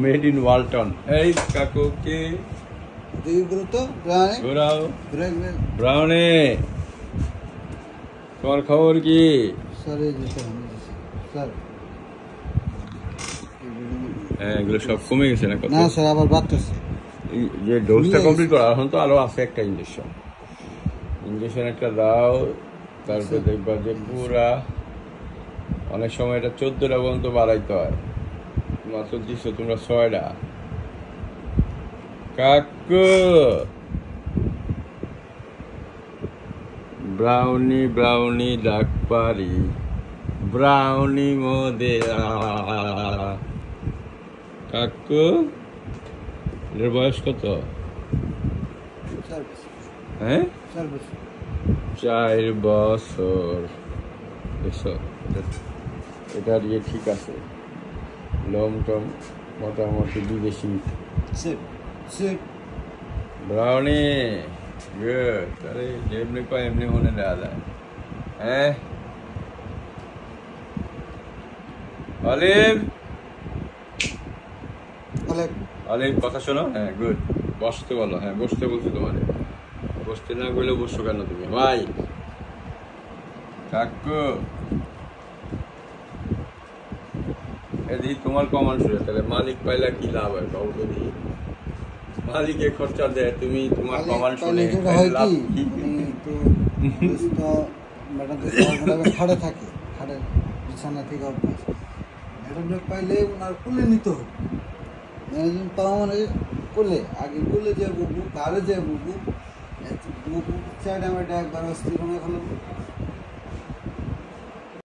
Made in Walton. এই কাকু কি ব্রাউনে, তোমার খবর কি? এগুলো সব কমে গেছে না? না স্যার, আবার বাড়তেছে। যে ডোজটা কমপ্লিট করা, এখন তো আরো আছে একটা ইঞ্জেকশন একটা দাও, তারপরে দেখবা যে পুরা অনেক সময় এটা 14টা পর্যন্ত বাড়াইতে হয়, মাত্র দিচ্ছ তোমরা 6টা। কাকু ব্রাউনি ব্রাউনি ডাক পারি, ব্রাউনি মোদে। কাকু এর বয়স কত? হ্যাঁ, 4 বছর। এটা দিয়ে ঠিক আছে, লম টম মোটামুটি বিদেশি ব্রাউনি। গুড। আরে যেমনি কয় এমনি মনে দেওয়া যায়। হ্যাঁ অলিভ, অলিভ কথা শোনো। হ্যাঁ গুড, বসতে বলো। হ্যাঁ বসতে বলছি তোমার, বসতে না বলে বসো কেন তুমি? ভাই কাকু এদি তোমার কমান শুনে, তাহলে মালিক পাইলা কি লাভ হয়? বাবু যদি মালিকে খরচা দেয়, তুমি তোমার কমান শুনে লাভ কি? খাড়ে থাকে, খাড়ে বিছানা থেকে অভ্যাস। ম্যাডাম পাইলে ওনার কোলে নিতে হবে, পাওয়া মানে কোলে, আগে কোলে যে বুবু, তারে যে বুবু, বুবু চাইডা মেয়েটা একবার অস্থির মনে হলো।